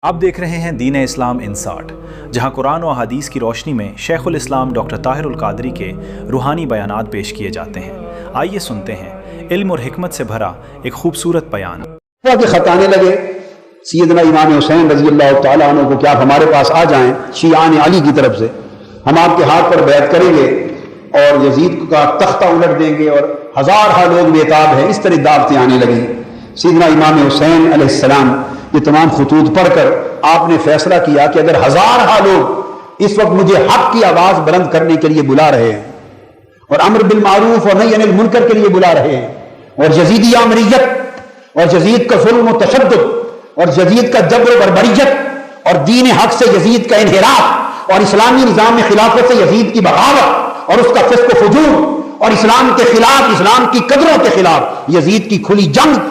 آپ دیکھ رہے ہیں دین اسلام انساٹ، جہاں قرآن و حدیث کی روشنی میں شیخ الاسلام ڈاکٹر طاہر القادری کے روحانی بیانات پیش کیے جاتے ہیں۔ آئیے سنتے ہیں علم اور حکمت سے بھرا ایک خوبصورت بیان۔ کہ خطانے لگے سیدنا امام حسین رضی اللہ تعالیٰ عنہ کو کہ آپ ہمارے پاس آ جائیں شیعان علی کی طرف سے، ہم آپ کے ہاتھ پر بیعت کریں گے اور یزید کا تختہ الٹ دیں گے، اور ہزارہ لوگ بےتاب ہیں۔ اس طرح دعوتیں آنے لگی۔ سیدنا امام حسین علیہ السلام یہ تمام خطوط پڑھ کر آپ نے فیصلہ کیا کہ اگر ہزارہ لوگ اس وقت مجھے حق کی آواز بلند کرنے کے لیے بلا رہے ہیں اور امر بالمعروف اور نہی عن المنکر کے لیے بلا رہے ہیں، اور یزیدی آمریت اور یزید کا ظلم و تشدد اور یزید کا جبر و بربریت اور دین حق سے یزید کا انحراف اور اسلامی نظام خلافت سے یزید کی بغاوت اور اس کا فسق و فجور اور اسلام کے خلاف، اسلام کی قدروں کے خلاف یزید کی کھلی جنگ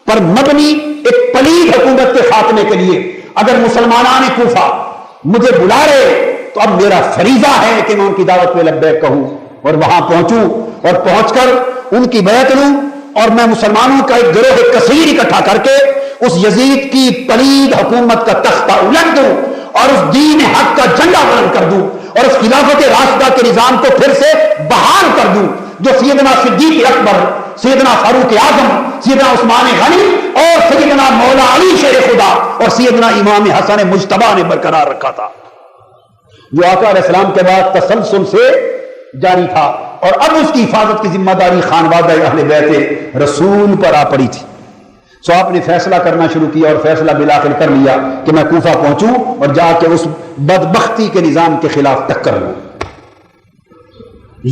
پر مبنی ایک پلید حکومت کے خاتمے کے لیے اگر مسلمانان کوفہ مجھے بلا رہے تو اب میرا فریضہ ہے کہ میں ان کی دعوت میں لبیک کہوں اور وہاں پہنچوں اور پہنچ کر ان کی بیعت لوں، اور میں مسلمانوں کا ایک گروہ کثیر اکٹھا کر کے اس یزید کی پلید حکومت کا تختہ الٹ دوں اور اس دین حق کا جھنڈا بلند کر دوں اور اس خلافت راشدہ کے نظام کو پھر سے بحال کر دوں جو سیدنا صدیق اکبر، سیدنا فاروق اعظم، سیدنا عثمان غنی اور سیدنا مولا علی شیر خدا اور سیدنا امام حسن مجتبی نے برقرار رکھا تھا، جو آقا علیہ السلام کے بعد تسلسل سے جاری تھا، اور اب اس کی حفاظت کی ذمہ داری خانوادہ اہل بیت رسول پر آ پڑی تھی۔ سو آپ نے فیصلہ کرنا شروع کیا اور فیصلہ بالآخر کر لیا کہ میں کوفہ پہنچوں اور جا کے اس بدبختی کے نظام کے خلاف ٹکر لوں۔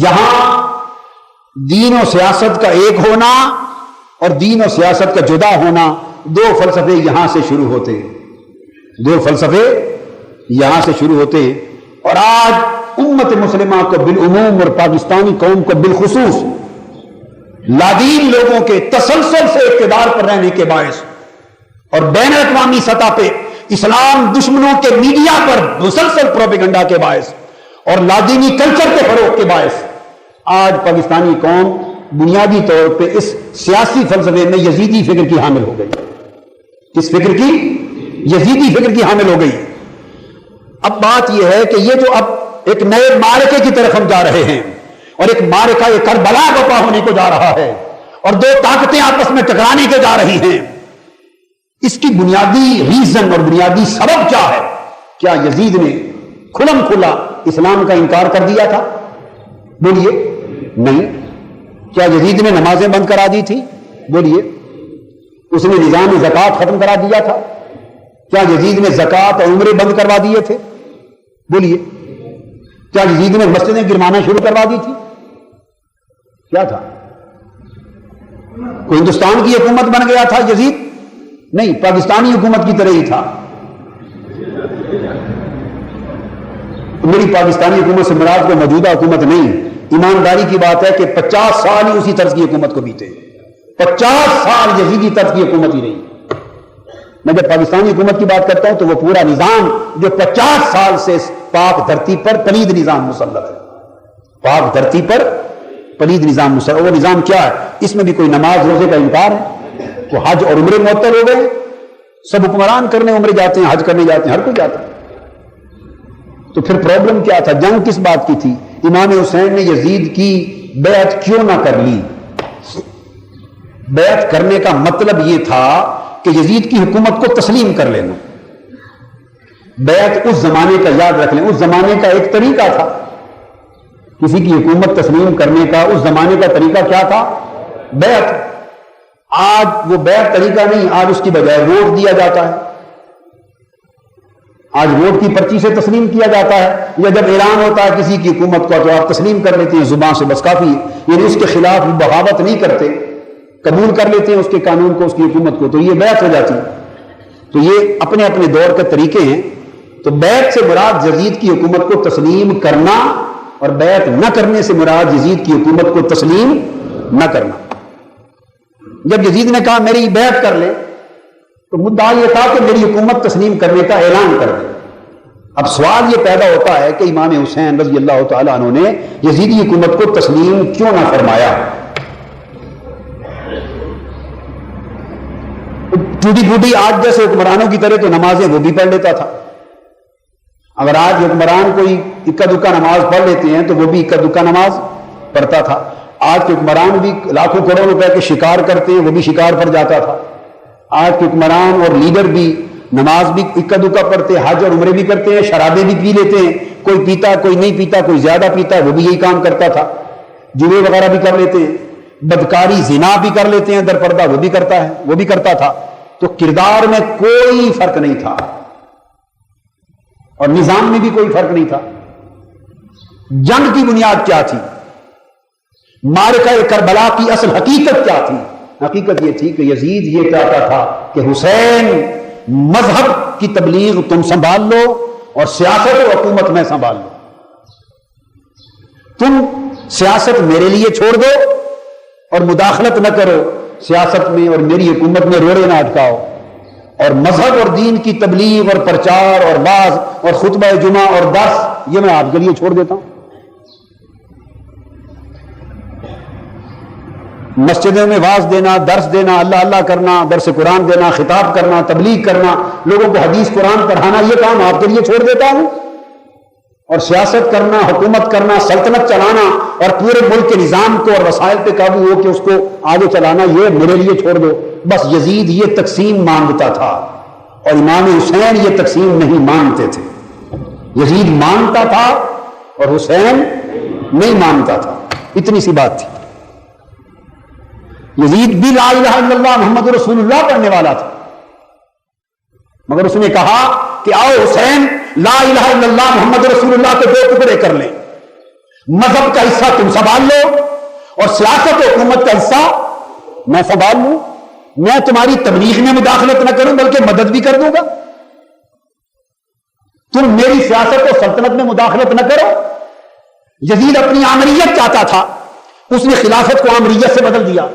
یہاں دین و سیاست کا ایک ہونا اور دین و سیاست کا جدا ہونا، دو فلسفے یہاں سے شروع ہوتے ہیں، دو فلسفے یہاں سے شروع ہوتے ہیں، اور آج امت مسلمہ کو بالعموم اور پاکستانی قوم کو بالخصوص لادین لوگوں کے تسلسل سے اقتدار پر رہنے کے باعث اور بین الاقوامی سطح پہ اسلام دشمنوں کے میڈیا پر مسلسل پروپیگنڈا کے باعث اور لادینی کلچر کے فروغ کے باعث آج پاکستانی قوم بنیادی طور پہ اس سیاسی فلسفے میں یزیدی فکر کی حامل ہو گئی۔ کس فکر کی؟ یزیدی فکر کی حامل ہو گئی۔ اب بات یہ ہے کہ یہ جو اب ایک نئے معرکے کی طرف ہم جا رہے ہیں، اور ایک معرکہ یہ کربلا برپا ہونے کو جا رہا ہے، اور دو طاقتیں آپس میں ٹکرانے کے جا رہی ہیں، اس کی بنیادی ریزن اور بنیادی سبب کیا ہے؟ کیا یزید نے کھلم کھلا اسلام کا انکار کر دیا تھا؟ بولیے نہیں۔ کیا یزید نے نمازیں بند کرا دی تھی؟ بولیے۔ اس نے نظام زکوٰۃ ختم کرا دیا تھا؟ کیا یزید نے زکوٰۃ اور عمرے بند کروا دیے تھے؟ بولیے۔ کیا یزید نے مسجدیں گروانا شروع کروا دی تھی؟ کیا تھا؟ کوئی ہندوستان کی حکومت بن گیا تھا یزید؟ نہیں، پاکستانی حکومت کی طرح ہی تھا۔ میری پاکستانی حکومت سے مراد کو موجودہ حکومت نہیں، ایمانداری کی بات ہے کہ 50 سال ہی اسی طرز کی حکومت کو بیتے، 50 سال یزیدی طرز کی حکومت ہی نہیں۔ میں جب پاکستانی حکومت کی بات کرتا ہوں تو وہ پورا نظام جو 50 سال سے پاک دھرتی پر پلید نظام مسلط ہے، پاک دھرتی پر پلید نظام مسلط، وہ نظام کیا ہے؟ اس میں بھی کوئی نماز روزے کا انکار ہے، وہ حج اور عمرے معطل ہو گئے، سب حکمران کرنے عمرے جاتے ہیں، حج کرنے جاتے ہیں، ہر کوئی جاتا ہے۔ تو پھر پرابلم کیا تھا؟ جنگ کس بات کی تھی؟ امام حسین نے یزید کی بیعت کیوں نہ کر لی؟ بیعت کرنے کا مطلب یہ تھا کہ یزید کی حکومت کو تسلیم کر لینا۔ بیعت اس زمانے کا یاد رکھ لیں، اس زمانے کا ایک طریقہ تھا کسی کی حکومت تسلیم کرنے کا، اس زمانے کا طریقہ کیا تھا؟ بیعت۔ آج وہ بیعت طریقہ نہیں، آج اس کی بجائے ووٹ دیا جاتا ہے، آج ووٹ کی پرچی سے تسلیم کیا جاتا ہے، یا جب اعلان ہوتا ہے کسی کی حکومت کا تو آپ تسلیم کر لیتے ہیں، زبان سے بس کافی ہے، یعنی اس کے خلاف بغاوت نہیں کرتے، قبول کر لیتے ہیں اس کے قانون کو، اس کی حکومت کو، تو یہ بیعت ہو جاتی ہے۔ تو یہ اپنے اپنے دور کے طریقے ہیں۔ تو بیعت سے مراد یزید کی حکومت کو تسلیم کرنا، اور بیعت نہ کرنے سے مراد یزید کی حکومت کو تسلیم نہ کرنا۔ جب یزید نے کہا میری بیعت کر لے تو مدعا یہ تھا کہ میری حکومت تسلیم کرنے کا اعلان کر دے۔ اب سوال یہ پیدا ہوتا ہے کہ امام حسین رضی اللہ تعالیٰ عنہ نے یزیدی حکومت کو تسلیم کیوں نہ فرمایا؟ ٹوٹی پھوٹی آج جیسے حکمرانوں کی طرح تو نمازیں وہ بھی پڑھ لیتا تھا. اگر آج حکمران کوئی اکا دکا نماز پڑھ لیتے ہیں تو وہ بھی اکا دکا نماز پڑھتا تھا. آج کے حکمران بھی لاکھوں کروڑوں روپے کے شکار کرتے ہیں، وہ بھی شکار پر جاتا تھا. آج کے حکمران اور لیڈر بھی نماز بھی اکا دکا پڑھتے ہیں، حج اور عمرے بھی کرتے ہیں، شرابیں بھی پی لیتے ہیں. کوئی پیتا، کوئی نہیں پیتا، کوئی زیادہ پیتا، وہ بھی یہی کام کرتا تھا. جوئے وغیرہ بھی کر لیتے ہیں، بدکاری زنا بھی کر لیتے ہیں در پردہ، وہ بھی کرتا ہے، وہ بھی کرتا تھا. تو کردار میں کوئی فرق نہیں تھا اور نظام میں بھی کوئی فرق نہیں تھا. جنگ کی بنیاد کیا تھی؟ معرکہ کربلا کی اصل حقیقت کیا تھی؟ حقیقت یہ تھی کہ یزید یہ چاہتا تھا کہ حسین مذہب کی تبلیغ تم سنبھال لو اور سیاست و حکومت میں سنبھال لو. تم سیاست میرے لیے چھوڑ دو اور مداخلت نہ کرو سیاست میں، اور میری حکومت میں روڑے نہ اٹکاؤ، اور مذہب اور دین کی تبلیغ اور پرچار اور باز اور خطبہ جمعہ اور درس یہ میں آپ کے لیے چھوڑ دیتا ہوں. مسجدوں میں واز دینا، درس دینا، اللہ اللہ کرنا، درس قرآن دینا، خطاب کرنا، تبلیغ کرنا، لوگوں کو حدیث قرآن پڑھانا، یہ کام آپ کے لیے چھوڑ دیتا ہوں. اور سیاست کرنا، حکومت کرنا، سلطنت چلانا اور پورے ملک کے نظام کو اور وسائل پہ قابو ہو کے اس کو آگے چلانا، یہ میرے لیے چھوڑ دو. بس یزید یہ تقسیم مانگتا تھا اور امام حسین یہ تقسیم نہیں مانتے تھے. یزید مانتا تھا اور حسین نہیں مانتا تھا. اتنی سی بات تھی. یزید بھی لا الہ الا اللہ محمد رسول اللہ پڑھنے والا تھا، مگر اس نے کہا کہ آؤ حسین لا الہ الا اللہ محمد رسول اللہ کے 2 ٹکڑے کر لیں. مذہب کا حصہ تم سنبھال لو اور سیاست و حکومت کا حصہ میں سنبھال لوں. میں تمہاری تبلیغ میں مداخلت نہ کروں بلکہ مدد بھی کر دوں گا. تم میری سیاست و سلطنت میں مداخلت نہ کرو. یزید اپنی آمریت چاہتا تھا، اس نے خلافت کو آمریت سے بدل دیا،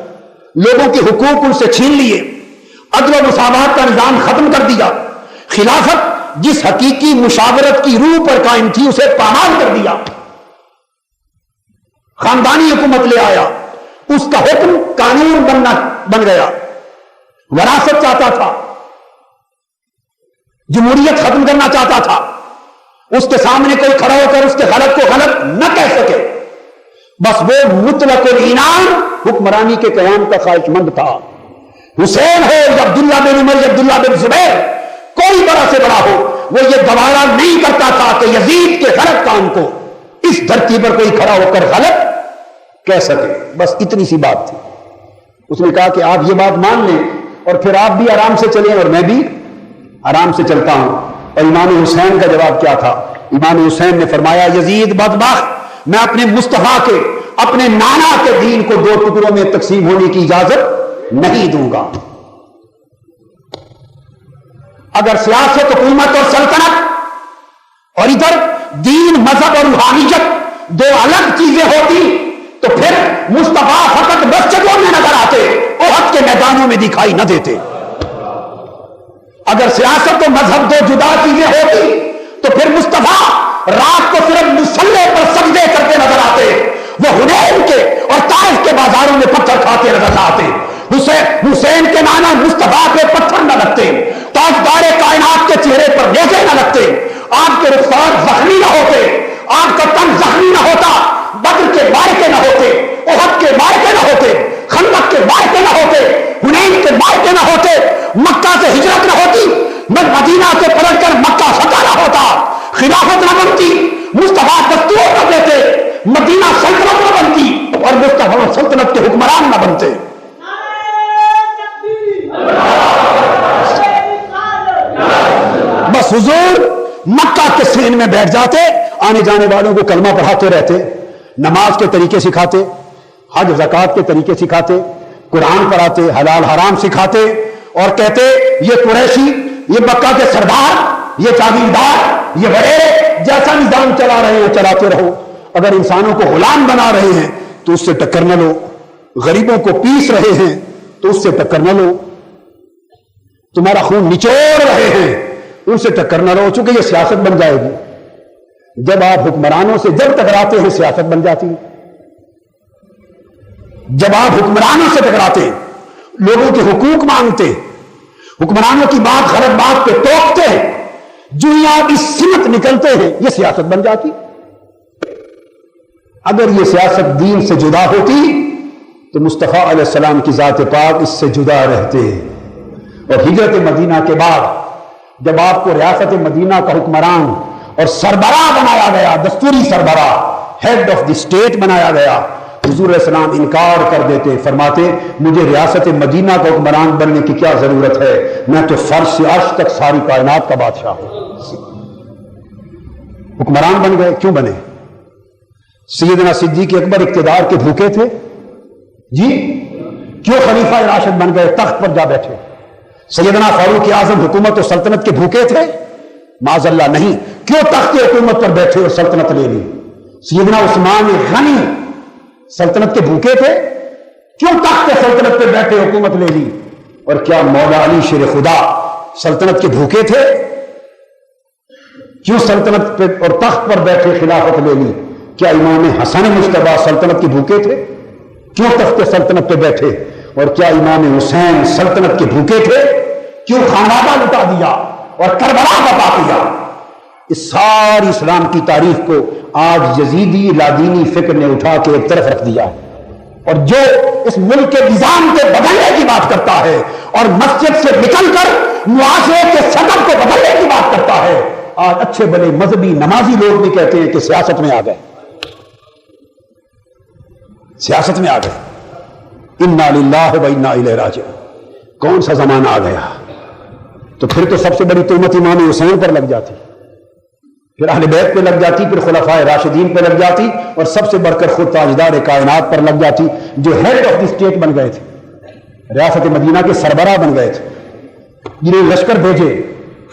لوگوں کے حقوق ان سے چھین لیے، عدل و مساوات کا نظام ختم کر دیا. خلافت جس حقیقی مشاورت کی روح پر قائم تھی اسے پامال کر دیا. خاندانی حکومت لے آیا، اس کا حکم قانون بن گیا. وراثت چاہتا تھا، جمہوریت ختم کرنا چاہتا تھا. اس کے سامنے کوئی کھڑا ہو کر اس کے غلط کو غلط نہ کہہ سکے. بس وہ مطلق العنان حکمرانی کے قیام کا خواہش مند تھا. حسین ہو یا عبداللہ بن عمر یا عبداللہ بن زبیر، کوئی بڑا سے بڑا ہو، وہ یہ گوارا نہیں کرتا تھا کہ یزید کے غلط کام کو اس دھرتی پر کوئی کھڑا ہو کر غلط کہہ سکے. بس اتنی سی بات تھی. اس نے کہا کہ آپ یہ بات مان لیں اور پھر آپ بھی آرام سے چلیں اور میں بھی آرام سے چلتا ہوں. اور امام حسین کا جواب کیا تھا؟ امام حسین نے فرمایا یزید بدبخت، میں اپنے مصطفیٰ کے، اپنے نانا کے دین کو 2 ٹکڑوں میں تقسیم ہونے کی اجازت نہیں دوں گا. اگر سیاست، حکومت اور سلطنت اور ادھر دین، مذہب اور روحانیت 2 الگ چیزیں ہوتی تو پھر مصطفیٰ فقط مسجدوں میں نظر آتے، احد کے میدانوں میں دکھائی نہ دیتے. اگر سیاست و مذہب 2 جدا چیزیں ہوتی تو پھر مصطفیٰ رات کو صرف مصلے پر سجدے کرتے نظر آتے، وہ حنین کے اور طائف کے بازاروں میں پتھر کھاتے نظر نہ آتے. حسین کے نانا مصطفیٰ پہ پتھر نہ لگتے، تاجدار کائنات کے چہرے پر نیزے نہ لگتے، آپ کے رخسار زخمی نہ ہوتے، آپ کا تن زخمی نہ ہوتا، بدر کے مارکے نہ ہوتے، احد کے مارکے نہ ہوتے، خندق کے مارکے نہ ہوتے، حنین کے مارکے نہ ہوتے، مکہ سے ہجرت نہ ہوتی، مدینہ سے پلٹ کر مکہ فتح نہ ہوتا، خلافت نہ بنتی، مصطفیٰ دستور نہ دیتے، مدینہ سلطنت نہ بنتی اور مصطفیٰ سلطنت کے حکمران نہ بنتے. بس حضور مکہ کے سین میں بیٹھ جاتے، آنے جانے والوں کو کلمہ پڑھاتے رہتے، نماز کے طریقے سکھاتے، حج زکات کے طریقے سکھاتے، قرآن پڑھاتے، حلال حرام سکھاتے اور کہتے یہ قریشی، یہ مکہ کے سردار، یہ جاگیردار، یہ وڈیرے جیسا نظام چلا رہے ہیں چلاتے رہو. اگر انسانوں کو غلام بنا رہے ہیں تو اس سے ٹکر نہ لو، غریبوں کو پیس رہے ہیں تو اس سے ٹکر نہ لو، تمہارا خون نچوڑ رہے ہیں ان سے ٹکر نہ لو، چونکہ یہ سیاست بن جائے گی. جب آپ حکمرانوں سے جب ٹکراتے ہیں سیاست بن جاتی ہے. جب آپ حکمرانوں سے ٹکراتے، لوگوں کے حقوق مانگتے، حکمرانوں کی بات غلط بات پہ ٹوکتے ہیں، جو ہی آپ اس سمت نکلتے ہیں یہ سیاست بن جاتی۔ اگر یہ سیاست دین سے جدا ہوتی تو مصطفیٰ علیہ السلام کی ذات پاک اس سے جدا رہتے۔ اور ہجرت مدینہ کے بعد جب آپ کو ریاست مدینہ کا حکمران اور سربراہ بنایا گیا، دستوری سربراہ، ہیڈ آف دی اسٹیٹ بنایا گیا، حضور علیہ السلام انکار کر دیتے، فرماتے مجھے ریاست مدینہ کا حکمران بننے کی کیا ضرورت ہے، میں تو فرش سے عرش تک ساری کائنات کا بادشاہ ہوں۔ حکمران بن گئے، کیوں بنے؟ سیدنا صدیق اکبر اقتدار کے بھوکے تھے جی، کیوں خلیفہ راشد بن گئے، تخت پر جا بیٹھے؟ سیدنا فاروق اعظم حکومت و سلطنت کے بھوکے تھے؟ معاذ اللہ نہیں، کیوں تخت حکومت پر بیٹھے اور سلطنت لے لی؟ سیدنا عثمان غنی سلطنت کے بھوکے تھے؟ کیوں تخت سلطنت پہ بیٹھے حکومت لے لی؟ اور کیا مولا علی شیر خدا سلطنت کے بھوکے تھے؟ کیوں سلطنت پہ اور تخت پر بیٹھے خلافت لے لی؟ کیا امام حسن مجتبی سلطنت کے بھوکے تھے؟ کیوں تخت سلطنت پہ بیٹھے؟ اور کیا امام حسین سلطنت کے بھوکے تھے؟ کیوں خانادہ لٹا دیا اور کربلا بپا کیا؟ اس ساری اسلام کی تاریخ کو آج یزیدی لادینی فکر نے اٹھا کے ایک طرف رکھ دیا ہے، اور جو اس ملک کے نظام کے بدلنے کی بات کرتا ہے اور مسجد سے نکل کر معاشرے کے صدر کو بدلنے کی بات کرتا ہے، آج اچھے بڑے مذہبی نمازی لوگ بھی کہتے ہیں کہ سیاست میں آ گئے، سیاست میں آ گئے۔ انا للہ و انا الیہ راجعون۔ کون سا زمانہ آ گیا؟ تو پھر تو سب سے بڑی تہمت امام حسین پر لگ جاتی، پھر اہل بیت پہ لگ جاتی، پھر خلفائے راشدین پہ لگ جاتی، اور سب سے بڑھ کر خود تاجدار کائنات پر لگ جاتی، جو ہیڈ آف دی اسٹیٹ بن گئے تھے، ریاست مدینہ کے سربراہ بن گئے تھے، جنہیں لشکر بھیجے،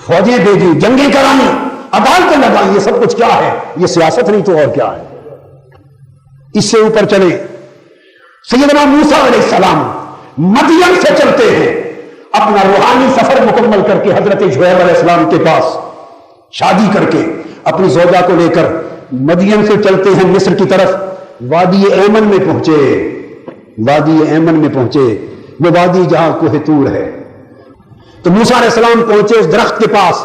فوجیں بھیجی، جنگیں کرائیں، عدالتیں لگائیں۔ یہ سب کچھ کیا ہے؟ یہ سیاست نہیں تو اور کیا ہے؟ اس سے اوپر چلے، سیدنا موسیٰ علیہ السلام مدین سے چلتے ہیں، اپنا روحانی سفر مکمل کر کے حضرت شعیب علیہ السلام کے پاس شادی کر کے اپنی زوجہ کو لے کر مدین سے چلتے ہیں مصر کی طرف۔ وادی ایمن میں پہنچے، وادی ایمن میں پہنچے، وہ وادی جہاں کوہ طور ہے۔ تو موسیٰ علیہ السلام پہنچے اس درخت کے پاس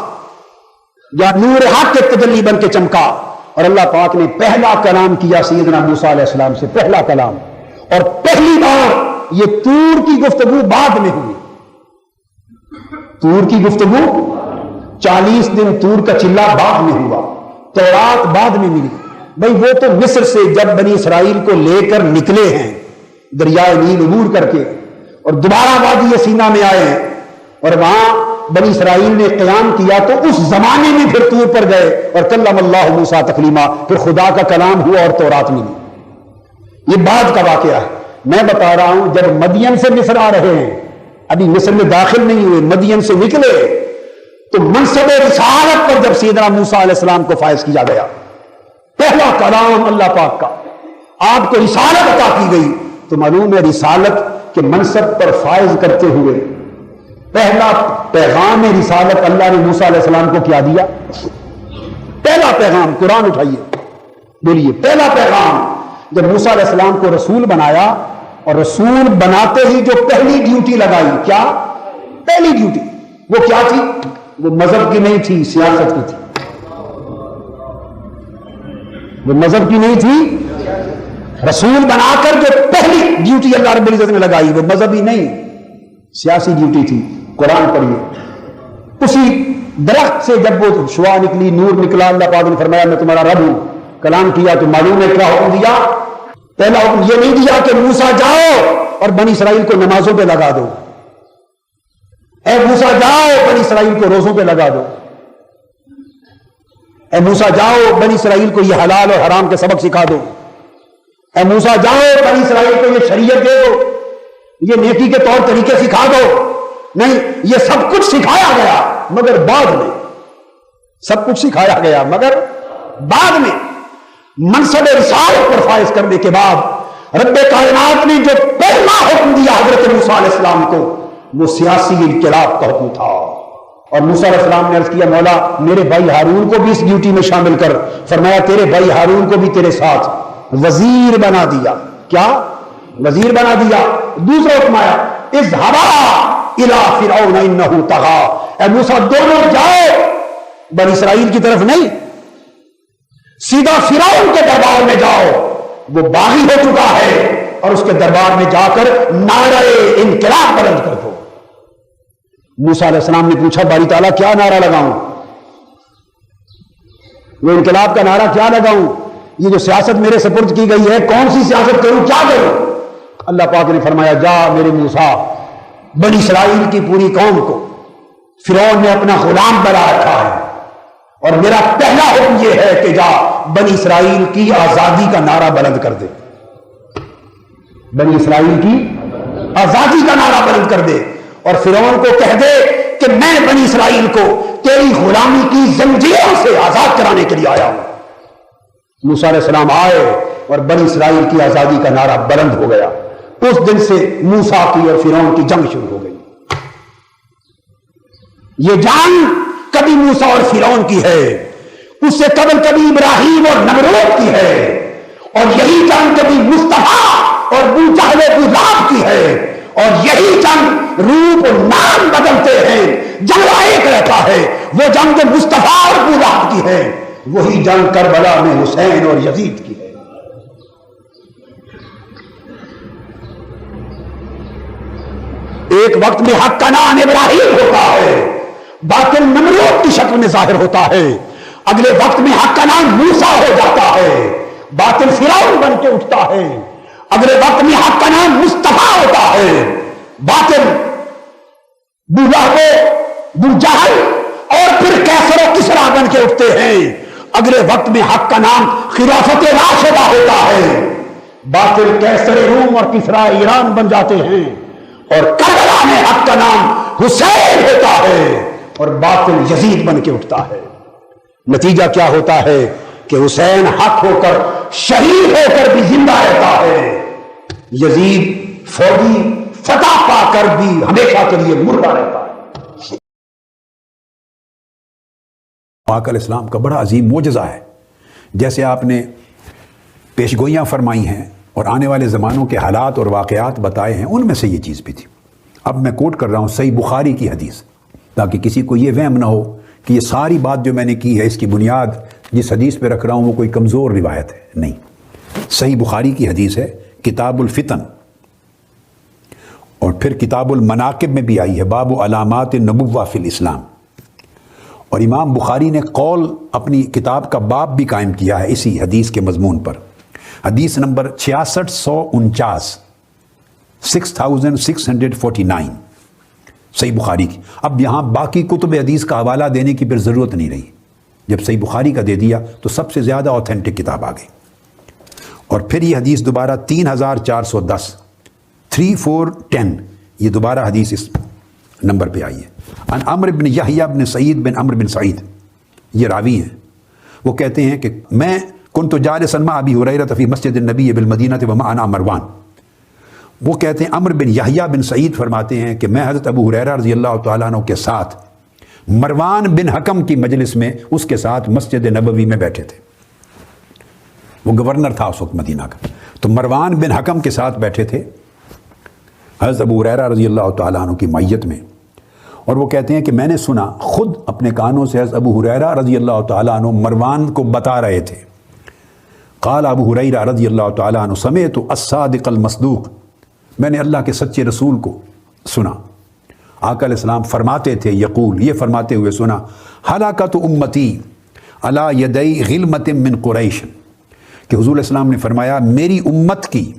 جہاں نور حق کے تجلی بن کے چمکا، اور اللہ پاک نے پہلا کلام کیا سیدنا موسیٰ علیہ السلام سے، پہلا کلام، اور پہلی بار یہ طور کی گفتگو بعد میں ہوئی۔ طور کی گفتگو 40 دن طور کا چلہ بعد میں ہوا، تورات بعد میں ملی۔ بھئی وہ تو مصر سے جب بنی اسرائیل کو لے کر نکلے ہیں دریائے نیل عبور کر کے، اور دوبارہ وادی سینا میں آئے ہیں، اور وہاں بنی اسرائیل نے قیام کیا، تو اس زمانے میں پھر طور پر گئے اور کلم اللہ موسیٰ تکلیما، پھر خدا کا کلام ہوا اور تورات ملی۔ یہ بعد کا واقعہ ہے۔ میں بتا رہا ہوں جب مدین سے مصر آ رہے ہیں، ابھی مصر میں داخل نہیں ہوئے، مدین سے نکلے، تو منصب رسالت پر جب سیدنا موسیٰ علیہ السلام کو فائز کیا گیا، پہلا کلام اللہ پاک کا، آپ کو رسالت عطا کی گئی، تو معلوم ہے رسالت کے منصب پر فائز کرتے ہوئے پہلا پیغام رسالت اللہ نے موسیٰ علیہ السلام کو کیا دیا؟ پہلا پیغام، قرآن اٹھائیے بولیے، پہلا پیغام جب موسیٰ علیہ السلام کو رسول بنایا، اور رسول بناتے ہی جو پہلی ڈیوٹی لگائی، کیا پہلی ڈیوٹی؟ وہ کیا تھی؟ وہ مذہب کی نہیں تھی، سیاست کی تھی۔ وہ مذہب کی نہیں تھی، رسول بنا کر جو پہلی ڈیوٹی اللہ رب العزت نے لگائی وہ مذہبی نہیں، سیاسی ڈیوٹی تھی۔ قرآن پڑھیے، اسی درخت سے جب وہ شعاع نکلی، نور نکلا، اللہ پاک نے فرمایا میں تمہارا رب ہوں، کلام کیا، تو معلوم ہے کیا حکم دیا؟ پہلا حکم یہ نہیں دیا کہ موسیٰ جاؤ اور بنی اسرائیل کو نمازوں پہ لگا دو، اے موسیٰ جاؤ بنی اسرائیل کو روزوں پہ لگا دو، اے موسیٰ جاؤ بنی اسرائیل کو یہ حلال اور حرام کے سبق سکھا دو، اے موسیٰ جاؤ بنی اسرائیل کو یہ شریعت دے دو، یہ نیکی کے طور طریقے سکھا دو۔ نہیں، یہ سب کچھ سکھایا گیا، مگر بعد میں، سب کچھ سکھایا گیا مگر بعد میں، منصب رسالت پر فائز کرنے کے بعد رب کائنات نے جو پہلا حکم دیا حضرت موسیٰ علیہ السلام کو، وہ سیاسی انقلاب کا حکم تھا۔ اور موسیٰ علیہ السلام نے عرض کیا مولا میرے بھائی ہارون کو بھی اس ڈیوٹی میں شامل کر، فرمایا تیرے بھائی ہارون کو بھی تیرے ساتھ وزیر بنا دیا۔ کیا؟ وزیر بنا دیا۔ دوسرا حکم آیا اذهبا الی فرعون انہ طغی، اے موسیٰ دونوں جاؤ، بنی اسرائیل کی طرف نہیں، سیدھا فرعون کے دربار میں جاؤ، وہ باغی ہو چکا ہے، اور اس کے دربار میں جا کر نعرہ انقلاب بلند کر دو۔ موسیٰ علیہ السلام نے پوچھا باری تعالیٰ کیا نعرہ لگاؤں؟ وہ انقلاب کا نعرہ کیا لگاؤں؟ یہ جو سیاست میرے سپرد کی گئی ہے کون سی سیاست کروں، کیا کروں؟ اللہ پاک نے فرمایا جا میرے موسیٰ، بنی اسرائیل کی پوری قوم کو فرعون نے اپنا غلام بنا رکھا ہے، اور میرا پہلا حکم یہ ہے کہ جا بنی اسرائیل کی آزادی کا نعرہ بلند کر دے، بنی اسرائیل کی آزادی کا نعرہ بلند کر دے، اور فرعون کو کہہ دے کہ میں بنی اسرائیل کو تیری غلامی کی زنجیروں سے آزاد کرانے کے لیے آیا ہوں۔ موسیٰ علیہ السلام آئے اور بنی اسرائیل کی آزادی کا نعرہ بلند ہو گیا۔ اس دن سے موسیٰ کی اور فرعون کی جنگ شروع ہو گئی۔ یہ جنگ کبھی موسیٰ اور فرعون کی ہے، اس سے قبل کبھی ابراہیم اور نمرود کی ہے، اور یہی جنگ کبھی مصطفیٰ اور ابو جہل و ابو لہب کی ہے، اور یہی جنگ روپ و نام بدلتے ہیں، جنگ ایک رہتا ہے، وہ جنگ مصطفیٰ اور ابو لہب کی ہے، وہی جنگ کربلا میں حسین اور یزید کی ہے۔ ایک وقت میں حق کا نام ابراہیم ہوتا ہے، باطل نمرود کی شکل میں ظاہر ہوتا ہے، اگلے وقت میں حق کا نام موسیٰ ہو جاتا ہے، باطل فرعون بن کے اٹھتا ہے، اگلے وقت میں حق کا نام مصطفیٰ ہوتا ہے، باطل ابو لہب ابو جہل اور پھر کیسر و کسریٰ بن کے اٹھتے ہیں، اگلے وقت میں حق کا نام خلافت راشدہ ہوتا ہے، باطل کیسر روم اور کسریٰ ایران بن جاتے ہیں، اور کربلا میں حق کا نام حسین ہوتا ہے اور باطل یزید بن کے اٹھتا ہے۔ نتیجہ کیا ہوتا ہے کہ حسین حق ہو کر شہید ہو کر بھی زندہ رہتا ہے، یزید فوجی فتح پا کر بھی ہمیشہ کے لیے مردہ رہتا ہے۔ آقا علیہ السلام کا بڑا عظیم معجزہ ہے، جیسے آپ نے پیشگوئیاں فرمائی ہیں اور آنے والے زمانوں کے حالات اور واقعات بتائے ہیں، ان میں سے یہ چیز بھی تھی۔ اب میں کوٹ کر رہا ہوں صحیح بخاری کی حدیث، تاکہ کسی کو یہ وہم نہ ہو کہ یہ ساری بات جو میں نے کی ہے اس کی بنیاد جس حدیث پہ رکھ رہا ہوں وہ کوئی کمزور روایت ہے، نہیں، صحیح بخاری کی حدیث ہے، کتاب الفتن، اور پھر کتاب المناقب میں بھی آئی ہے، باب علامات النبوہ فی الاسلام، اور امام بخاری نے قول اپنی کتاب کا باب بھی قائم کیا ہے اسی حدیث کے مضمون پر، حدیث نمبر 6649، 6649 صحیح بخاری کی۔ اب یہاں باقی کتب حدیث کا حوالہ دینے کی پھر ضرورت نہیں رہی، جب صحیح بخاری کا دے دیا تو سب سے زیادہ اوتھینٹک کتاب آ گئی۔ اور پھر یہ حدیث دوبارہ 3410، 3410، یہ دوبارہ حدیث اس نمبر پہ آئی ہے۔ ان عمرو بن یحییٰ بن سعید بن عمرو بن سعید، یہ راوی ہیں، وہ کہتے ہیں کہ میں کنت جالسا مع ابی ہریرہ فی مسجد النبی بالمدینہ ومعنا مروان، وہ کہتے ہیں عمرو بن یحییٰ بن سعید فرماتے ہیں کہ میں حضرت ابو ہریرہ رضی اللہ تعالیٰ عنہ کے ساتھ مروان بن حکم کی مجلس میں اس کے ساتھ مسجد نبوی میں بیٹھے تھے، وہ گورنر تھا اس وقت مدینہ کا، تو مروان بن حکم کے ساتھ بیٹھے تھے حضرت ابو ہریرہ رضی اللہ تعالیٰ عنہ کی معیت میں، اور وہ کہتے ہیں کہ میں نے سنا خود اپنے کانوں سے حضرت ابو ہریرہ رضی اللہ تعالیٰ عنہ مروان کو بتا رہے تھے، قال ابو ہریرہ رضی اللہ تعالیٰ عنہ سمعت الصادق المصدوق، میں نے اللہ کے سچے رسول کو سنا، آقا علیہ السلام فرماتے تھے، یقول، یہ فرماتے ہوئے سنا، ہلاکت امتی علی یدی غلمت من قریش، کہ حضور علیہ السلام نے فرمایا میری امت کی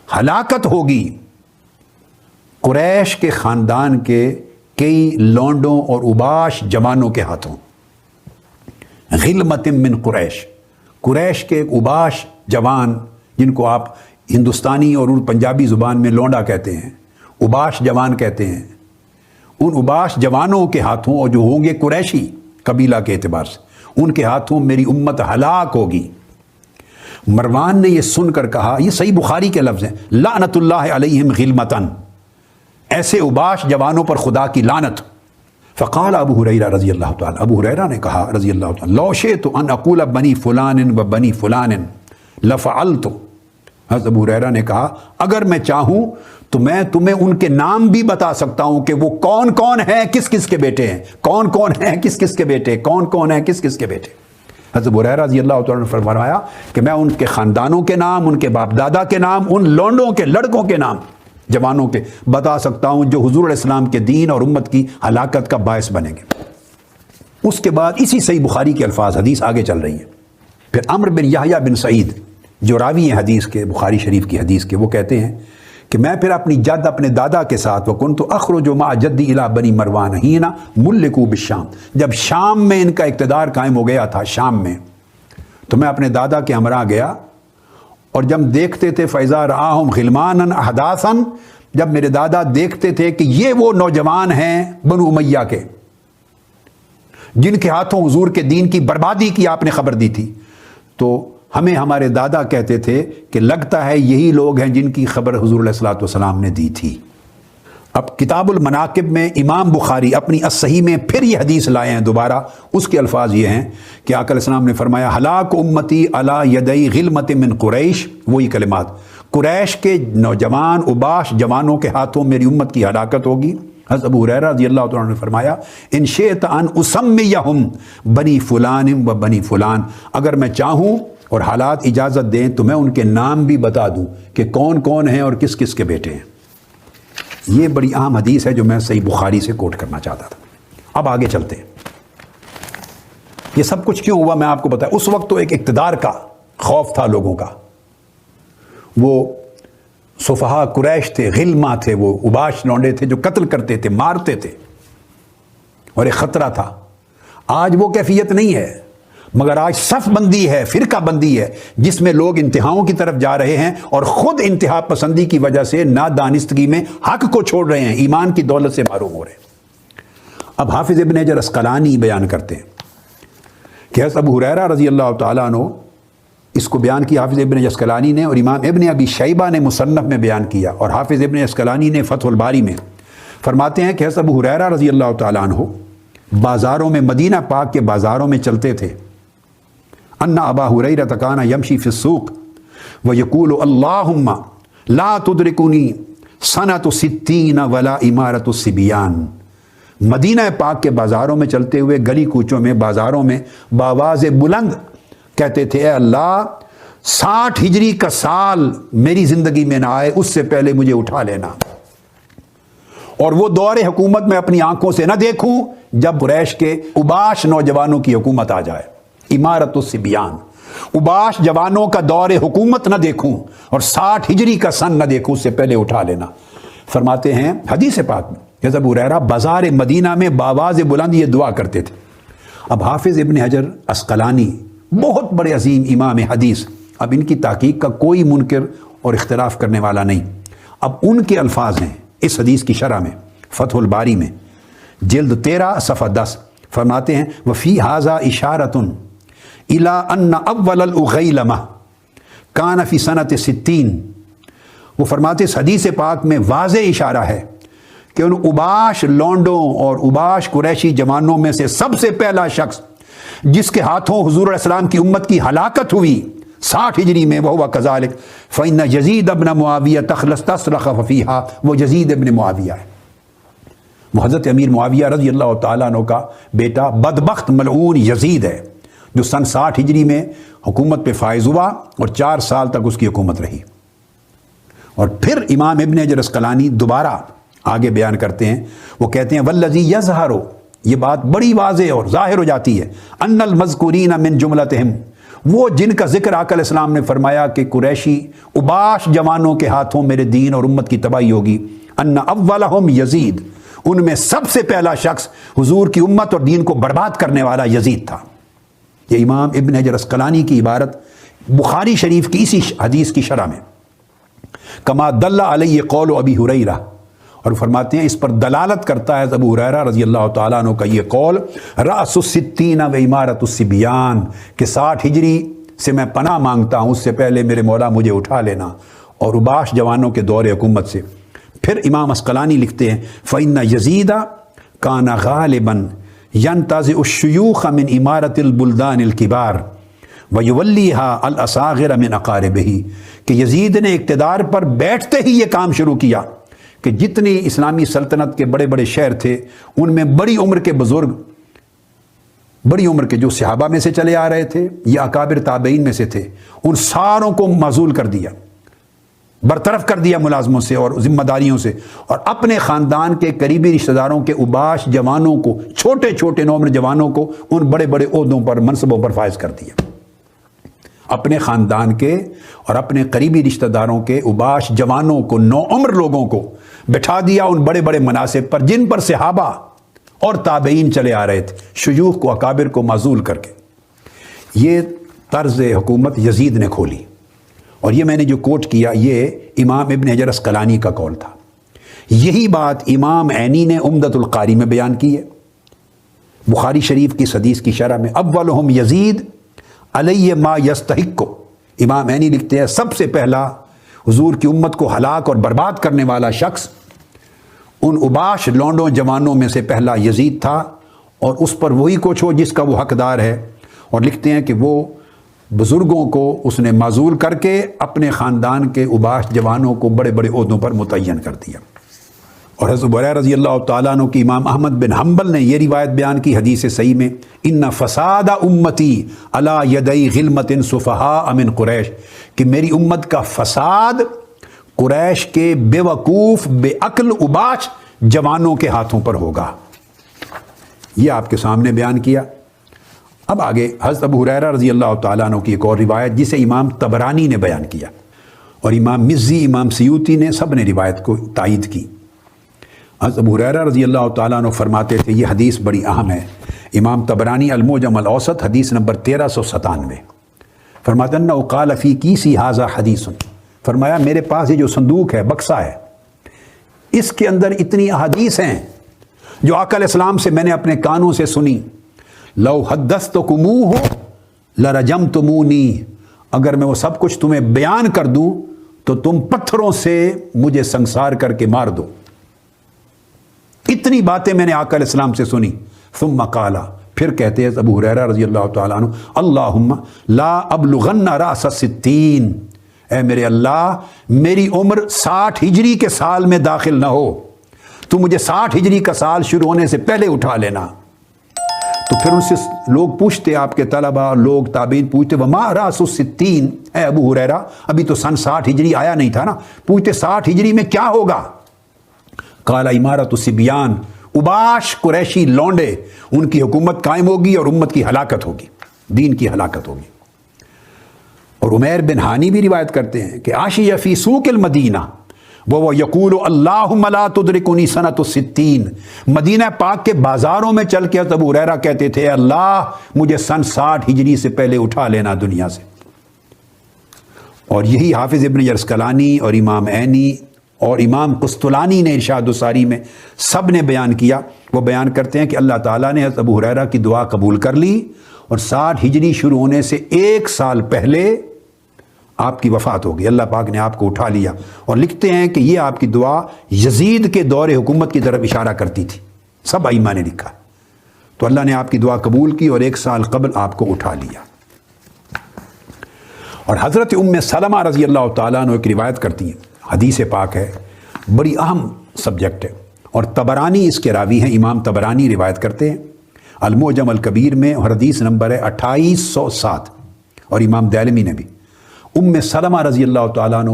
ہلاکت ہوگی قریش کے خاندان کے کئی لونڈوں اور اباش جوانوں کے ہاتھوں، غلمت من قریش، قریش کے ایک اباش جوان جن کو آپ ہندوستانی اور پنجابی زبان میں لونڈا کہتے ہیں، اباش جوان کہتے ہیں، ان اباش جوانوں کے ہاتھوں، اور جو ہوں گے قریشی قبیلہ کے اعتبار سے، ان کے ہاتھوں میری امت ہلاک ہوگی۔ مروان نے یہ سن کر کہا، یہ صحیح بخاری کے لفظ ہیں، لعنت اللہ علیہم غلمتن، ایسے اباش جوانوں پر خدا کی لعنت۔ فقال ابو ہریرہ رضی اللہ تعالیٰ، ابو ہریرہ نے کہا رضی اللہ تعالیٰ، لو شئت ان اقول بنی فلان و بنی فلان لفعلت، حضرت ابو ہریرہ نے کہا اگر میں چاہوں تو میں تمہیں ان کے نام بھی بتا سکتا ہوں کہ وہ کون کون ہیں، کس کس کے بیٹے ہیں، کون کون ہیں کس کس کے بیٹے، کون کون ہیں کس کس کے بیٹے۔ حضرت ابو ہریرہ رضی اللہ تعالیٰ عنہ نے فرمایا کہ میں ان کے خاندانوں کے نام، ان کے باپ دادا کے نام، ان لونڈوں کے، لڑکوں کے نام، جوانوں کے بتا سکتا ہوں جو حضور علیہ السلام کے دین اور امت کی ہلاکت کا باعث بنیں گے۔ اس کے بعد اسی صحیح بخاری کے الفاظ، حدیث آگے چل رہی ہے۔ پھر عمر بن یحییٰ بن سعید جو راوی ہیں حدیث کے، بخاری شریف کی حدیث کے، وہ کہتے ہیں کہ میں پھر اپنی جد، اپنے دادا کے ساتھ، وَكُنْتُ أَخْرُجُ مَعَ جَدِّي إِلَىٰ بَنِي مَرْوَانَ حِينَ مُلِّكُوا بِالشام، جب شام میں ان کا اقتدار قائم ہو گیا تھا، شام میں، تو میں اپنے دادا کے ہمراہ گیا، اور جب دیکھتے تھے فَإِذَا رَآهُمْ غِلْمَانًا أَحْدَاثًا، جب میرے دادا دیکھتے تھے کہ یہ وہ نوجوان ہیں بنو امیہ کے جن کے ہاتھوں حضور کے دین کی بربادی کی آپ نے خبر دی تھی، تو ہمیں ہمارے دادا کہتے تھے کہ لگتا ہے یہی لوگ ہیں جن کی خبر حضور علیہ الصلوۃ والسلام نے دی تھی۔ اب کتاب المناقب میں امام بخاری اپنی الصحیح میں پھر یہ حدیث لائے ہیں دوبارہ، اس کے الفاظ یہ ہیں کہ آقا علیہ السلام نے فرمایا ہلاک امتی علی یدی غلمت من قریش، وہی کلمات، قریش کے نوجوان اوباش جوانوں کے ہاتھوں میری امت کی ہلاکت ہوگی۔ حضرت ابو ہریرہ رضی اللہ تعالیٰ عنہ نے فرمایا ان شئت ان اسمیہم بنی فلان و بنی فلان، اگر میں چاہوں اور حالات اجازت دیں تو میں ان کے نام بھی بتا دوں کہ کون کون ہیں اور کس کس کے بیٹے ہیں۔ یہ بڑی اہم حدیث ہے جو میں صحیح بخاری سے کوٹ کرنا چاہتا تھا۔ اب آگے چلتے ہیں۔ یہ سب کچھ کیوں ہوا میں آپ کو بتایا۔ اس وقت تو ایک اقتدار کا خوف تھا لوگوں کا، وہ صفحاء قریش تھے، غلما تھے، وہ اوباش لونڈے تھے جو قتل کرتے تھے، مارتے تھے، اور ایک خطرہ تھا۔ آج وہ کیفیت نہیں ہے، مگر آج صف بندی ہے، فرقہ بندی ہے، جس میں لوگ انتہاؤں کی طرف جا رہے ہیں اور خود انتہا پسندی کی وجہ سے نادانستگی میں حق کو چھوڑ رہے ہیں، ایمان کی دولت سے محروم ہو رہے ہیں۔ اب حافظ ابن حجر اسقلانی بیان کرتے ہیں کہ حضرت ابو ہریرہ رضی اللہ تعالیٰ عنہ، اس کو بیان کیا حافظ ابن حجر اسقلانی نے، اور امام ابن ابی شیبہ نے مصنف میں بیان کیا، اور حافظ ابن اسقلانی نے فتح الباری میں فرماتے ہیں کہ حضرت ابو ہریرہ رضی اللہ تعالیٰ عنہ بازاروں میں، مدینہ پاک کے بازاروں میں چلتے تھے۔ ان ابا ہریرہ کان یمشی فی السوق ویقول اللہم لا تدرکنی سنۃ 60 ولا امارۃ الصبیان، مدینہ پاک کے بازاروں میں چلتے ہوئے، گلی کوچوں میں، بازاروں میں بآواز بلند کہتے تھے اے اللہ 60 ہجری کا سال میری زندگی میں نہ آئے، اس سے پہلے مجھے اٹھا لینا، اور وہ دور حکومت میں اپنی آنکھوں سے نہ دیکھوں جب قریش کے اوباش نوجوانوں کی حکومت آ جائے، امارت الصبیان، اوباش جوانوں کا دور حکومت نہ دیکھوں، اور 60 ہجری کا سن نہ دیکھوں، اس سے پہلے اٹھا لینا۔ فرماتے ہیں حدیث پاک میں حضرت ابو ہریرہ بازار مدینہ میں بآواز بلند یہ دعا کرتے تھے۔ اب حافظ ابن حجر اسقلانی بہت بڑے عظیم امام حدیث، اب ان کی تحقیق کا کوئی منکر اور اختلاف کرنے والا نہیں۔ اب ان کے الفاظ ہیں اس حدیث کی شرح میں، فتح الباری میں جلد 13 صفحہ 10، فرماتے ہیں وفی ھذا اشارۃ الی ان اول الاغیلمہ کان فی سنۃ 60، وہ فرماتے اس حدیث پاک میں واضح اشارہ ہے کہ ان اوباش لونڈوں اور اوباش قریشی جوانوں میں سے سب سے پہلا شخص جس کے ہاتھوں حضور علیہ السلام کی امت کی ہلاکت ہوئی 60 ہجری میں، وہو کذالک فإن یزید ابن معاویہ تصرخ فیہا، وہ یزید ابن معاویہ ہے، وہ حضرت امیر معاویہ رضی اللہ تعالیٰ عنہ کا بیٹا بدبخت ملعون یزید ہے، جو سن 60 ہجری میں حکومت پہ فائز ہوا اور 4 سال تک اس کی حکومت رہی۔ اور پھر امام ابن حجر اسقلانی دوبارہ آگے بیان کرتے ہیں، وہ کہتے ہیں والذی یظہر، یہ بات بڑی واضح اور ظاہر ہو جاتی ہے، ان المذکورین من جملتہم، وہ جن کا ذکر آقا علیہ السلام نے فرمایا کہ قریشی اوباش جوانوں کے ہاتھوں میرے دین اور امت کی تباہی ہوگی، ان اولہم یزید، ان میں سب سے پہلا شخص حضور کی امت اور دین کو برباد کرنے والا یزید تھا۔ یہ امام ابن حجر اسقلانی کی عبارت بخاری شریف کی اسی حدیث کی شرح میں، کما دل علیہ قول ابی ہریرہ، اور فرماتے ہیں اس پر دلالت کرتا ہے ابو ہریرہ رضی اللہ تعالیٰ عنہ کا یہ قول رأس 60 و امارت الصبیان، کہ 60 ہجری سے میں پناہ مانگتا ہوں، اس سے پہلے میرے مولا مجھے اٹھا لینا، اور اوباش جوانوں کے دور حکومت سے۔ پھر امام اسقلانی لکھتے ہیں فإن یزید کان غالبا ینتزع الشیوخ من امارت البلدان الکبار ویولیها الاصاغر من اقاربہ، کہ یزید نے اقتدار پر بیٹھتے ہی یہ کام شروع کیا کہ جتنی اسلامی سلطنت کے بڑے بڑے شہر تھے ان میں بڑی عمر کے بزرگ، بڑی عمر کے جو صحابہ میں سے چلے آ رہے تھے یا اکابر تابعین میں سے تھے، ان ساروں کو معزول کر دیا، برطرف کر دیا ملازموں سے اور ذمہ داریوں سے، اور اپنے خاندان کے قریبی رشتہ داروں کے اوباش جوانوں کو، چھوٹے چھوٹے نوعمر جوانوں کو ان بڑے بڑے عہدوں پر، منصبوں پر فائز کر دیا۔ اپنے خاندان کے اور اپنے قریبی رشتہ داروں کے اوباش جوانوں کو، نوعمر لوگوں کو بٹھا دیا ان بڑے بڑے مناصب پر جن پر صحابہ اور تابعین چلے آ رہے تھے، شیوخ کو، اکابر کو معزول کر کے۔ یہ طرز حکومت یزید نے کھولی، اور یہ میں نے جو کوٹ کیا یہ امام ابن حجر اسقلانی کا قول تھا۔ یہی بات امام عینی نے عمدۃ القاری میں بیان کی ہے، بخاری شریف کی حدیث کی شرح میں، اولہم یزید علیہ ما یستحق۔ امام عینی لکھتے ہیں سب سے پہلا حضور کی امت کو ہلاک اور برباد کرنے والا شخص ان اباش لونڈوں جوانوں میں سے پہلا یزید تھا، اور اس پر وہی کچھ ہو جس کا وہ حقدار ہے۔ اور لکھتے ہیں کہ وہ بزرگوں کو اس نے معزول کر کے اپنے خاندان کے اباش جوانوں کو بڑے بڑے عہدوں پر متعین کر دیا۔ اور حضرت ابو ہریرہ رضی اللہ تعالیٰ عنہ کی امام احمد بن حنبل نے یہ روایت بیان کی حدیث صحیح میں، ان فساد امتی علی یدی غلمت صفہاء من قریش، کہ میری امت کا فساد قریش کے بے وقوف بے عقل اباش جوانوں کے ہاتھوں پر ہوگا۔ یہ آپ کے سامنے بیان کیا۔ اب آگے حضرت ابو ہریرہ رضی اللہ تعالیٰ عنہ کی ایک اور روایت جسے امام طبرانی نے بیان کیا، اور امام مزی، امام سیوطی نے سب نے روایت کو تائید کی۔ حضرت ابو ہریرہ رضی اللہ تعالیٰ عنہ فرماتے تھے، یہ حدیث بڑی اہم ہے، امام طبرانی المعجم الاوسط حدیث نمبر 1397 فرماتے ہیں، انہ قال فی کیسی ھذا حدیث، فرمایا میرے پاس یہ جو صندوق ہے، بکسہ ہے، اس کے اندر اتنی احادیث ہیں جو آقا علیہ السلام سے میں نے اپنے کانوں سے سنی، لو حدثتکموہ لرجمتمونی، اگر میں وہ سب کچھ تمہیں بیان کر دوں تو تم پتھروں سے مجھے سنسار کر کے مار دو۔ اتنی باتیں میں نے آقا علیہ السلام سے سنی۔ ثم قال، پھر کہتے ہیں ابو ہریرہ رضی اللہ تعالیٰ عنہ، اللہم لا ابلغن رأس 60، اے میرے اللہ میری عمر 60 ہجری کے سال میں داخل نہ ہو، تو مجھے 60 ہجری کا سال شروع ہونے سے پہلے اٹھا لینا۔ تو پھر ان سے لوگ پوچھتے، آپ کے طلبہ لوگ تابعین پوچھتے، وما رأس 60، اے ابو ہریرہ ابھی تو سن 60 ہجری آیا نہیں تھا نا، پوچھتے 60 ہجری میں کیا ہوگا؟ قال امارت الصبیان، اباش قریشی لونڈے، ان کی حکومت قائم ہوگی اور امت کی ہلاکت ہوگی، دین کی ہلاکت ہوگی۔ اور عمیر بن ہانی بھی روایت کرتے ہیں کہ عاشی فی سوق المدینہ وہ یقول اللہم لا تدرکنی سنۃ 60، مدینہ پاک کے بازاروں میں چل کے ابو ہریرہ کہتے تھے، اللہ مجھے سن 60 ہجری سے پہلے اٹھا لینا دنیا سے۔ اور یہی حافظ ابن حجر اسقلانی اور امام عینی اور امام قسطلانی نے ارشاد الساری میں سب نے بیان کیا، وہ بیان کرتے ہیں کہ اللہ تعالیٰ نے حضرت ابو ہریرہ کی دعا قبول کر لی، اور 60 ہجری شروع ہونے سے 1 سال پہلے آپ کی وفات ہوگی، اللہ پاک نے آپ کو اٹھا لیا۔ اور لکھتے ہیں کہ یہ آپ کی دعا یزید کے دور حکومت کی طرف اشارہ کرتی تھی، سب ائمہ نے لکھا۔ تو اللہ نے آپ کی دعا قبول کی اور 1 سال قبل آپ کو اٹھا لیا۔ اور حضرت ام سلمہ رضی اللہ تعالیٰ عنہ ایک روایت کرتی ہیں، حدیث پاک ہے، بڑی اہم سبجیکٹ ہے، اور طبرانی اس کے راوی ہیں، امام طبرانی روایت کرتے ہیں المعجم الکبیر میں، اور حدیث نمبر ہے 2807، اور امام دارمی نے بھی۔ ام سلمہ رضی اللہ تعالیٰ عنہ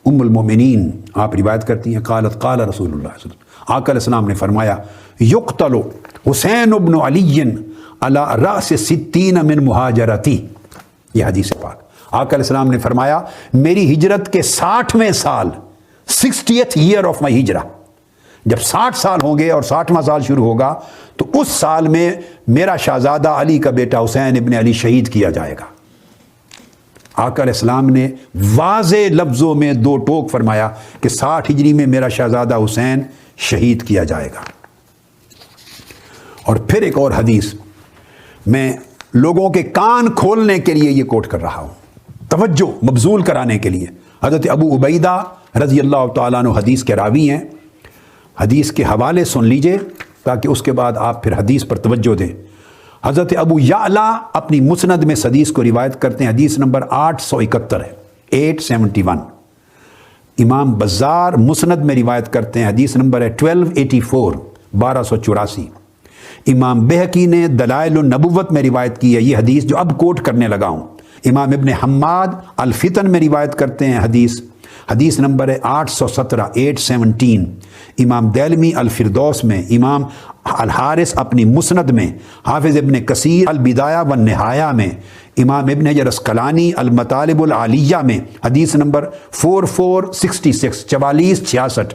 ام المومنین آپ روایت کرتی ہیں، قالت قال رسول اللہ صلی اللہ علیہ وسلم، آقا علیہ السلام نے فرمایا، یقتل حسین ابن علی علی رأس 60 من مہاجرتی، یہ حدیث پاک۔ آقا علیہ السلام نے فرمایا میری ہجرت کے 60ویں سال، 60th year of my ہجرہ، جب 60 سال ہوں گے اور 60واں سال شروع ہوگا تو اس سال میں میرا شہزادہ علی کا بیٹا حسین ابن علی شہید کیا جائے گا۔ آقا علیہ السلام نے واضح لفظوں میں 2 ٹوک فرمایا کہ 60 ہجری میں میرا شہزادہ حسین شہید کیا جائے گا۔ اور پھر ایک اور حدیث میں لوگوں کے کان کھولنے کے لیے یہ کوٹ کر رہا ہوں، توجہ مبذول کرانے کے لیے۔ حضرت ابو عبیدہ رضی اللہ تعالیٰ عنہ حدیث کے راوی ہیں، حدیث کے حوالے سن لیجئے تاکہ اس کے بعد آپ پھر حدیث پر توجہ دیں۔ حضرت ابو یعلا اپنی مسند میں اس حدیث کو روایت کرتے ہیں، حدیث نمبر 871 ہے، 871۔ امام بزار مسند میں روایت کرتے ہیں، حدیث نمبر ہے 1284، 1284۔ امام بہقی نے دلائل النبوت میں روایت کی ہے یہ حدیث جو اب کوٹ کرنے لگا ہوں۔ امام ابن حماد الفتن میں روایت کرتے ہیں حدیث نمبر ہے 817، 817۔ امام دیلمی الفردوس میں، امام الحارث اپنی مسند میں، حافظ ابن کثیر البدایہ والنہایہ میں، امام ابن حجر اسقلانی المطالب العالیہ میں حدیث نمبر 4466، 4466،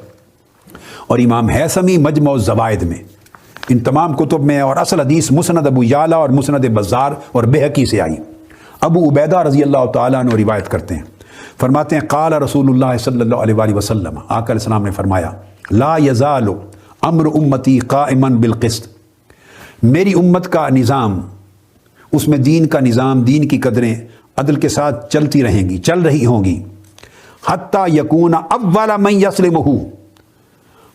اور امام حیثمی مجمع الزوائد میں۔ ان تمام کتب میں، اور اصل حدیث مسند ابو یعلا اور مسند بزار اور بہقی سے آئی۔ ابو عبیدہ رضی اللہ تعالیٰ عنہ روایت کرتے ہیں، فرماتے ہیں قال رسول اللہ صلی اللہ علیہ وآلہ وسلم، آقا علیہ السلام نے فرمایا لا یزال امر امتی قائما بالقسط، میری امت کا نظام، اس میں دین کا نظام، دین کی قدریں عدل کے ساتھ چلتی رہیں گی، چل رہی ہوں گی، حتیٰ یکون اول من یسلمہ،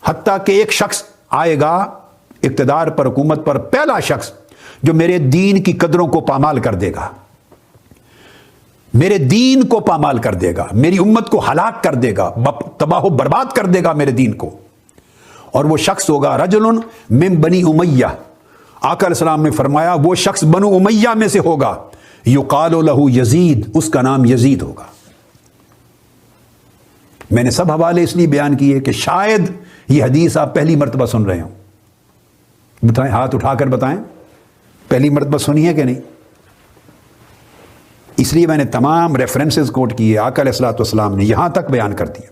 حتیٰ کہ ایک شخص آئے گا اقتدار پر، حکومت پر، پہلا شخص جو میرے دین کی قدروں کو پامال کر دے گا، میرے دین کو پامال کر دے گا، میری امت کو ہلاک کر دے گا، تباہ و برباد کر دے گا میرے دین کو، اور وہ شخص ہوگا رجل من بنی امیہ، آقا علیہ السلام نے فرمایا وہ شخص بنو امیہ میں سے ہوگا، یقال لہ یزید، اس کا نام یزید ہوگا۔ میں نے سب حوالے اس لیے بیان کیے کہ شاید یہ حدیث آپ پہلی مرتبہ سن رہے ہوں، بتائیں، ہاتھ اٹھا کر بتائیں پہلی مرتبہ سنی ہے کہ نہیں؟ اس لیے میں نے تمام ریفرنسز کوٹ کیے، آقا علیہ الصلوۃ والسلام نے یہاں تک بیان کر دیا۔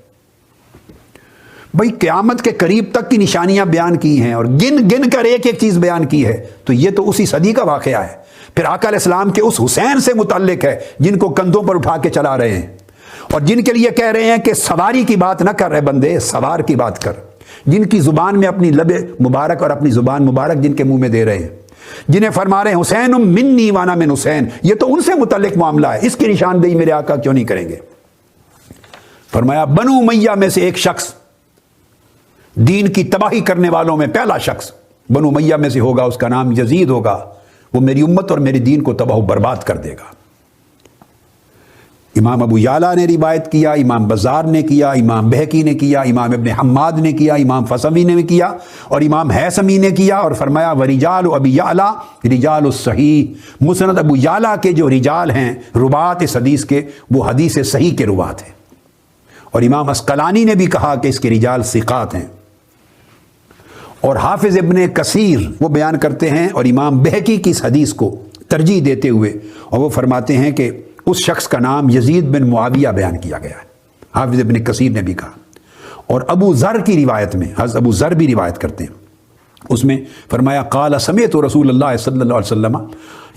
بھائی قیامت کے قریب تک کی نشانیاں بیان کی ہیں، اور گن گن کر ایک ایک چیز بیان کی ہے، تو یہ تو اسی صدی کا واقعہ ہے۔ پھر آقا علیہ السلام کے اس حسین سے متعلق ہے جن کو کندھوں پر اٹھا کے چلا رہے ہیں، اور جن کے لیے کہہ رہے ہیں کہ سواری کی بات نہ کر رہے بندے، سوار کی بات کر، جن کی زبان میں اپنی لب مبارک اور اپنی زبان مبارک جن کے منہ میں دے رہے ہیں، جنہیں فرما رہے ہیں حسین منی وانا من حسین، یہ تو ان سے متعلق معاملہ ہے، اس کی نشاندہی میرے آقا کیوں نہیں کریں گے؟ فرمایا بنو امیہ میں سے ایک شخص، دین کی تباہی کرنے والوں میں پہلا شخص بنو امیہ میں سے ہوگا، اس کا نام یزید ہوگا، وہ میری امت اور میری دین کو تباہ و برباد کر دے گا۔ امام ابو یعلا نے روایت کیا، امام بزار نے کیا، امام بہقی نے کیا، امام ابن حماد نے کیا، امام فسوی نے کیا، اور امام حیثمی نے کیا، اور فرمایا ورجال ابی یعلا رجال الصحیح، مسند ابو یعلا کے جو رجال ہیں روات اس حدیث کے، وہ حدیث صحیح کے روات ہیں، اور امام اسقلانی نے بھی کہا کہ اس کے رجال ثقات ہیں، اور حافظ ابن کثیر وہ بیان کرتے ہیں، اور امام بہقی کی اس حدیث کو ترجیح دیتے ہوئے، اور وہ فرماتے ہیں کہ اس شخص کا نام یزید بن معاویہ بیان کیا گیا ہے، حافظ ابن کثیر نے بھی کہا۔ اور ابو ذر کی روایت میں، حضرت ابو ذر بھی روایت کرتے ہیں، اس میں فرمایا قال سمعت رسول اللہ صلی اللہ علیہ وسلم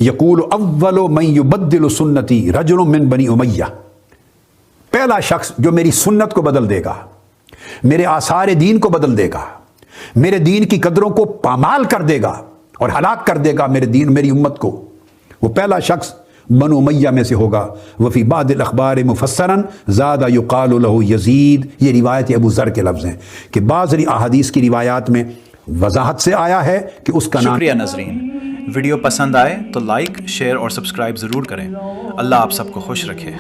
یقول اول من یبدل سنتی رجل من بنی امیہ، پہلا شخص جو میری سنت کو بدل دے گا، میرے آثار دین کو بدل دے گا، میرے دین کی قدروں کو پامال کر دے گا اور ہلاک کر دے گا میرے دین، میری امت کو، وہ پہلا شخص بنو امیہ میں سے ہوگا۔ وفی بعض الاخبار مفسرا زاد یقال لہ یزید، یہ روایت ابو ذر کے لفظ ہیں کہ بعض احادیث کی روایات میں وضاحت سے آیا ہے کہ اس کا نام۔ شکریہ ناظرین، ویڈیو پسند آئے تو لائک، شیئر اور سبسکرائب ضرور کریں۔ اللہ آپ سب کو خوش رکھے۔